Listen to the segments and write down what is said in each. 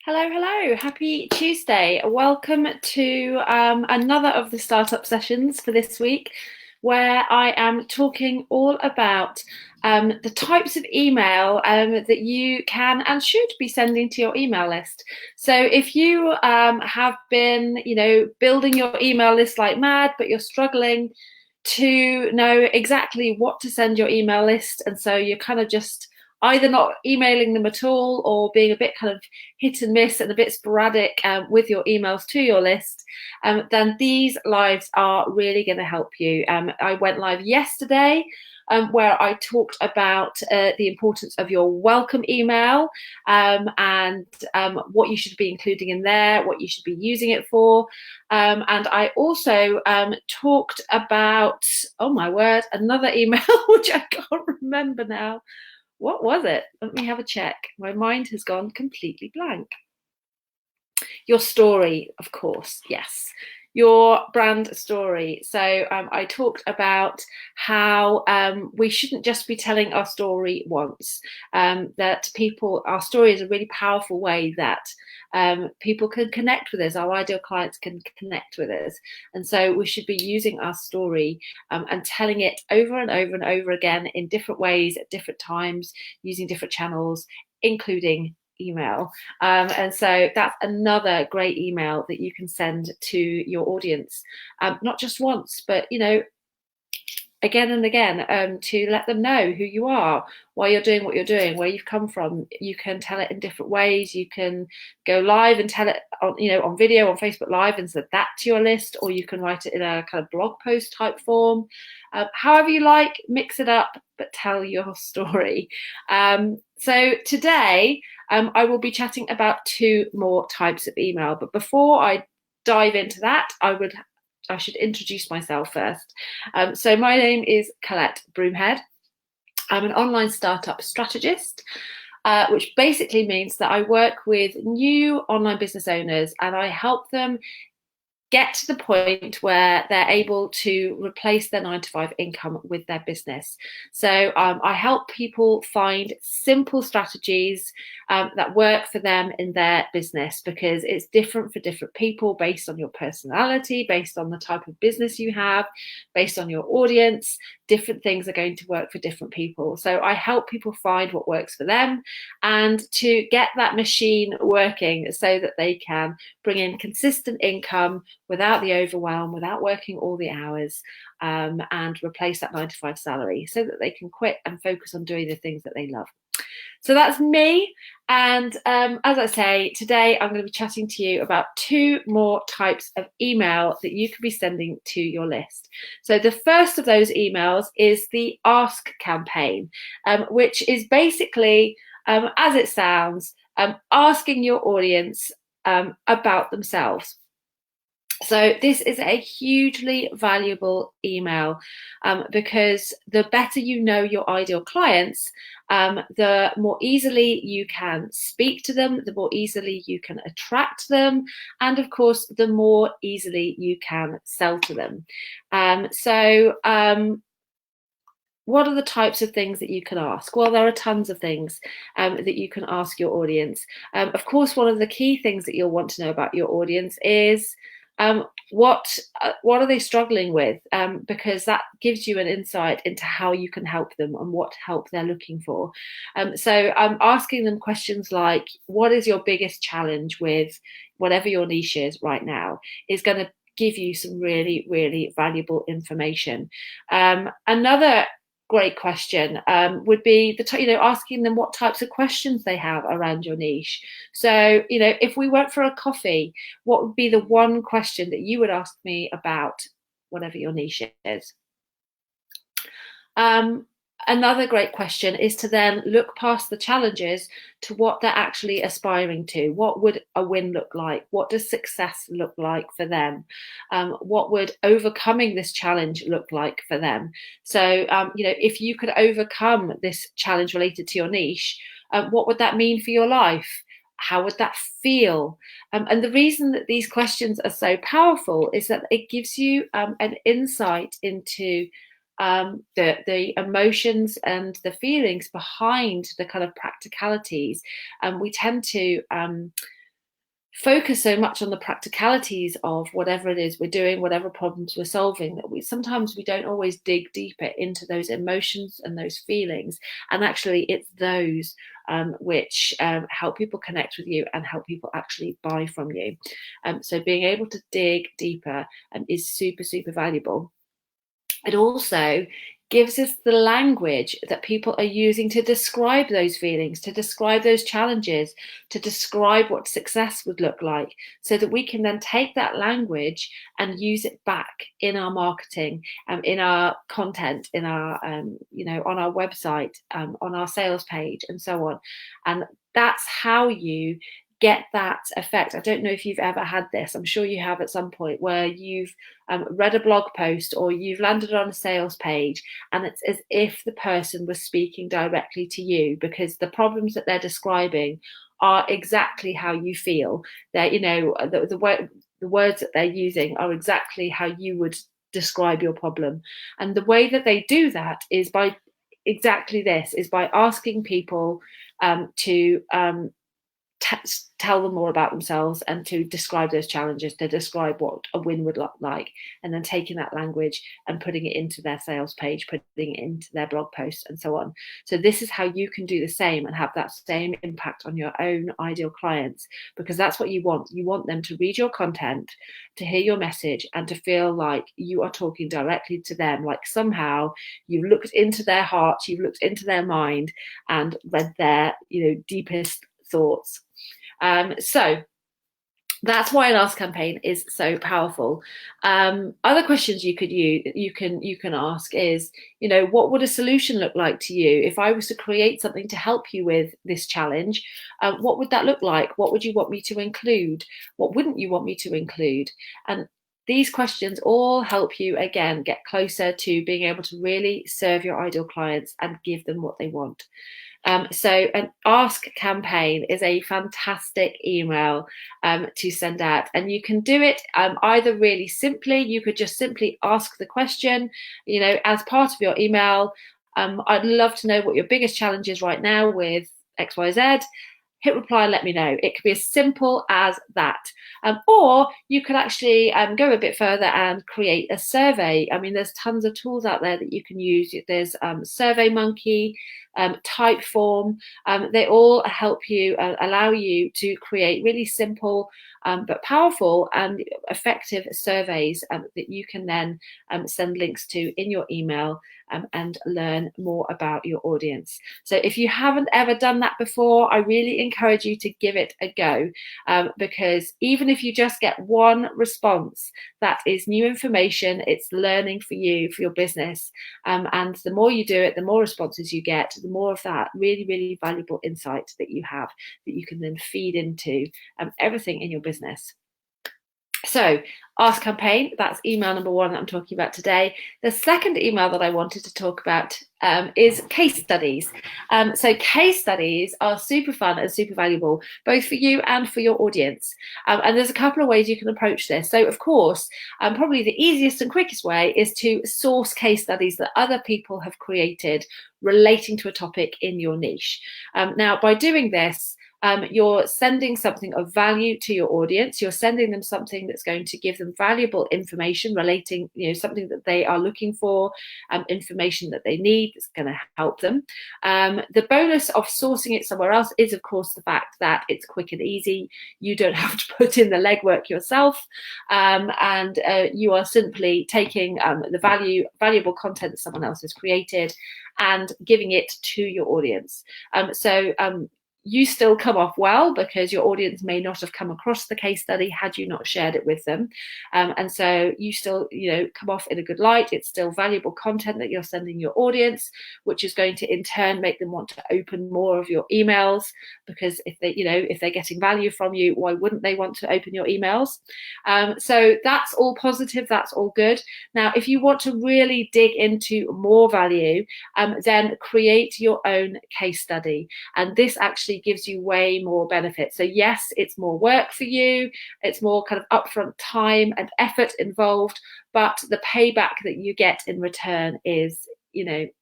Hello, hello. Happy Tuesday. Welcome to another of the startup sessions for this week, where I am talking all about the types of email that you can and should be sending to your email list. So if you have been, building your email list like mad, but you're struggling to know exactly what to send your email list, and so you're kind of just either not emailing them at all or being a bit kind of hit and miss and a bit sporadic with your emails to your list, then these lives are really going to help you. I went live yesterday where I talked about the importance of your welcome email and what you should be including in there, what you should be using it for. And I also talked about, oh my word, another email, which I can't remember now. What was it? Let me have a check. My mind has gone completely blank. Your story, of course, yes. Your brand story. So I talked about how we shouldn't just be telling our story once. Our story is a really powerful way that people can connect with us. Our ideal clients can connect with us, and so we should be using our story and telling it over and over and over again in different ways at different times, using different channels, including email. And so that's another great email that you can send to your audience, not just once, but again and again, to let them know who you are, why you're doing what you're doing, where you've come from. You can tell it in different ways. You can go live and tell it on video on Facebook Live and send that to your list, or you can write it in a kind of blog post type form. However you like, mix it up, but tell your story. So today I will be chatting about two more types of email. But before I dive into that, I should introduce myself first. So my name is Colette Broomhead. I'm an online startup strategist, which basically means that I work with new online business owners and I help them get to the point where they're able to replace their 9 to 5 income with their business. So I help people find simple strategies that work for them in their business, because it's different for different people based on your personality, based on the type of business you have, based on your audience. Different things are going to work for different people. So I help people find what works for them and to get that machine working so that they can bring in consistent income without the overwhelm, without working all the hours, and replace that 9 to 5 salary so that they can quit and focus on doing the things that they love. So that's me. And as I say, today I'm going to be chatting to you about two more types of email that you could be sending to your list. So the first of those emails is the Ask campaign, which is basically, as it sounds, asking your audience about themselves. So this is a hugely valuable email because the better you know your ideal clients, the more easily you can speak to them, the more easily you can attract them, and of course, the more easily you can sell to them. What are the types of things that you can ask? Well, there are tons of things that you can ask your audience. Of course, one of the key things that you'll want to know about your audience is what are they struggling with? Because that gives you an insight into how you can help them and what help they're looking for. So I'm asking them questions like, what is your biggest challenge with whatever your niche is right now, is going to give you some really, really valuable information. Another great question would be asking them what types of questions they have around your niche. So if we went for a coffee, what would be the one question that you would ask me about whatever your niche is? Another great question is to then look past the challenges to what they're actually aspiring to. What would a win look like? What does success look like for them? What would overcoming this challenge look like for them? So, if you could overcome this challenge related to your niche, what would that mean for your life? How would that feel? And the reason that these questions are so powerful is that it gives you an insight into the emotions and the feelings behind the kind of practicalities. We tend to focus so much on the practicalities of whatever it is we're doing, whatever problems we're solving, that we don't always dig deeper into those emotions and those feelings. And actually, it's those which help people connect with you and help people actually buy from you. So being able to dig deeper is super, super valuable. It also gives us the language that people are using to describe those feelings, to describe those challenges, to describe what success would look like, so that we can then take that language and use it back in our marketing, in our content, in our, on our website, on our sales page, and so on. And that's how you get that effect. I don't know if you've ever had this. I'm sure you have at some point, where you've read a blog post or you've landed on a sales page, and it's as if the person was speaking directly to you, because the problems that they're describing are exactly how you feel. They're, the words that they're using are exactly how you would describe your problem. And the way that they do that is by exactly this, is by asking people to tell them more about themselves and to describe those challenges, to describe what a win would look like, and then taking that language and putting it into their sales page, putting it into their blog posts, and so on. So this is how you can do the same and have that same impact on your own ideal clients, because that's what you want. You want them to read your content, to hear your message, and to feel like you are talking directly to them, like somehow you've looked into their hearts, you've looked into their mind, and read their deepest thoughts. So that's why an ask campaign is so powerful. Other questions you can ask is, what would a solution look like to you if I was to create something to help you with this challenge? What would that look like? What would you want me to include? What wouldn't you want me to include? And these questions all help you, again, get closer to being able to really serve your ideal clients and give them what they want. So an ask campaign is a fantastic email to send out, and you can do it either really simply. You could just simply ask the question, as part of your email. I'd love to know what your biggest challenge is right now with XYZ. Hit reply, let me know. It could be as simple as that. Or you could actually go a bit further and create a survey. I mean, there's tons of tools out there that you can use. There's SurveyMonkey, Typeform. They all help you, allow you to create really simple but powerful and effective surveys that you can then send links to in your email and learn more about your audience. So if you haven't ever done that before, I really encourage you to give it a go, because even if you just get one response, that is new information. It's learning for you, for your business. And the more you do it, the more responses you get, the more of that really, really valuable insight that you have, that you can then feed into everything in your business. So ask campaign, that's email number one that I'm talking about today. The second email that I wanted to talk about is case studies. So case studies are super fun and super valuable, both for you and for your audience. And there's a couple of ways you can approach this. So of course, probably the easiest and quickest way is to source case studies that other people have created relating to a topic in your niche. Now, by doing this, you're sending something of value to your audience. You're sending them something that's going to give them valuable information relating, something that they are looking for, information that they need that's going to help them. The bonus of sourcing it somewhere else is, of course, the fact that it's quick and easy. You don't have to put in the legwork yourself, and you are simply taking the valuable content that someone else has created and giving it to your audience. So you still come off well, because your audience may not have come across the case study had you not shared it with them. And so you still, come off in a good light. It's still valuable content that you're sending your audience, which is going to in turn make them want to open more of your emails, because if they're getting value from you, why wouldn't they want to open your emails? So that's all positive. That's all good. Now, if you want to really dig into more value, then create your own case study. And this actually gives you way more benefits. So yes, it's more work for you. It's more kind of upfront time and effort involved, but the payback that you get in return is,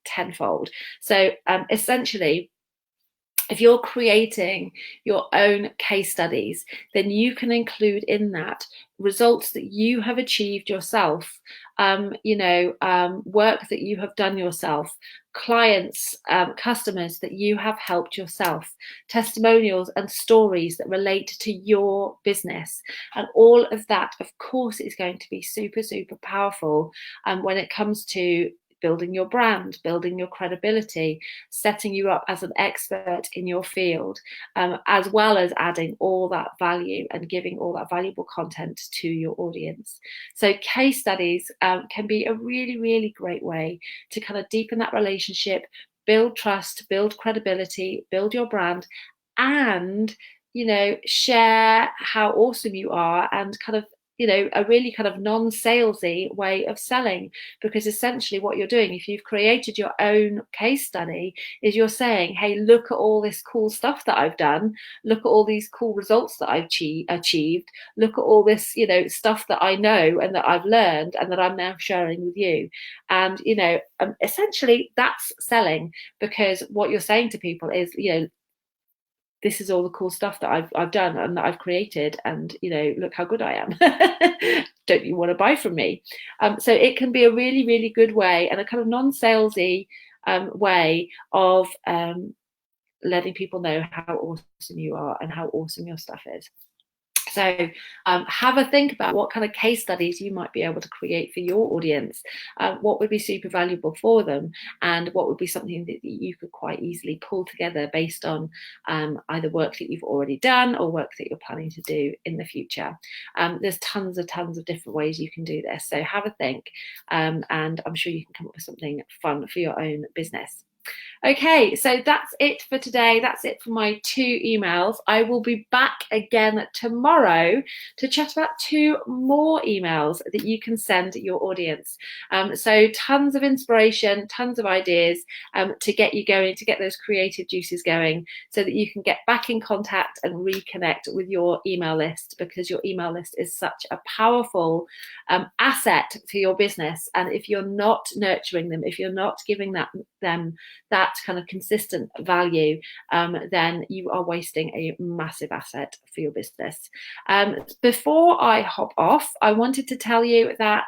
tenfold. So essentially, if you're creating your own case studies, then you can include in that results that you have achieved yourself, work that you have done yourself, clients, customers that you have helped yourself, testimonials and stories that relate to your business. And all of that, of course, is going to be super, super powerful when it comes to building your brand, building your credibility, setting you up as an expert in your field, as well as adding all that value and giving all that valuable content to your audience. So case studies can be a really, really great way to kind of deepen that relationship, build trust, build credibility, build your brand, and share how awesome you are, and kind of a really kind of non-salesy way of selling. Because essentially what you're doing, if you've created your own case study, is you're saying, hey, look at all this cool stuff that I've done, look at all these cool results that I've achieved, look at all this stuff that I know and that I've learned and that I'm now sharing with you. And essentially that's selling, because what you're saying to people is, this is all the cool stuff that I've done and that I've created, and look how good I am. Don't you want to buy from me? So it can be a really, really good way, and a kind of non-salesy way of letting people know how awesome you are and how awesome your stuff is. So have a think about what kind of case studies you might be able to create for your audience, what would be super valuable for them, and what would be something that you could quite easily pull together based on either work that you've already done or work that you're planning to do in the future. There's tons of different ways you can do this. So have a think, and I'm sure you can come up with something fun for your own business. Okay, so that's it for today. That's it for my 2 emails. I will be back again tomorrow to chat about 2 more emails that you can send your audience. So tons of inspiration, tons of ideas to get you going, to get those creative juices going, so that you can get back in contact and reconnect with your email list, because your email list is such a powerful asset for your business. And if you're not nurturing them, if you're not giving them that kind of consistent value, then you are wasting a massive asset for your business. Before I hop off, I wanted to tell you that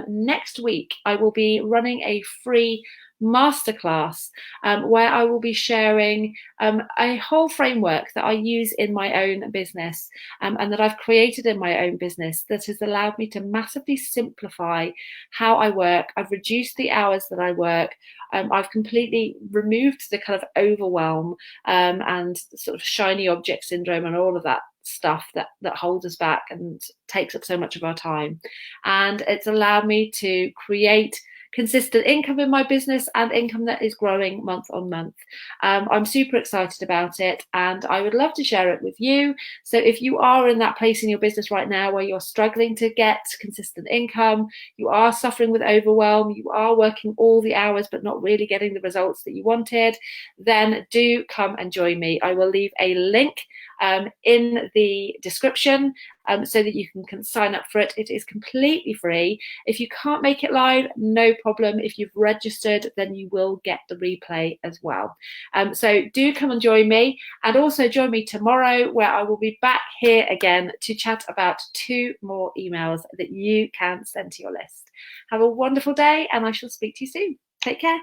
next week I will be running a free masterclass where I will be sharing a whole framework that I use in my own business, and that I've created in my own business, that has allowed me to massively simplify how I work. I've reduced the hours that I work. I've completely removed the kind of overwhelm and sort of shiny object syndrome and all of that stuff that holds us back and takes up so much of our time. And it's allowed me to create consistent income in my business, and income that is growing month on month. I'm super excited about it, and I would love to share it with you. So if you are in that place in your business right now where you're struggling to get consistent income, you are suffering with overwhelm, you are working all the hours but not really getting the results that you wanted, then do come and join me. I will leave a link in the description so that you can sign up for it. It is completely free. If you can't make it live, no problem. If you've registered, then you will get the replay as well. So do come and join me, and also join me tomorrow, where I will be back here again to chat about 2 more emails that you can send to your list. Have a wonderful day, and I shall speak to you soon. Take care.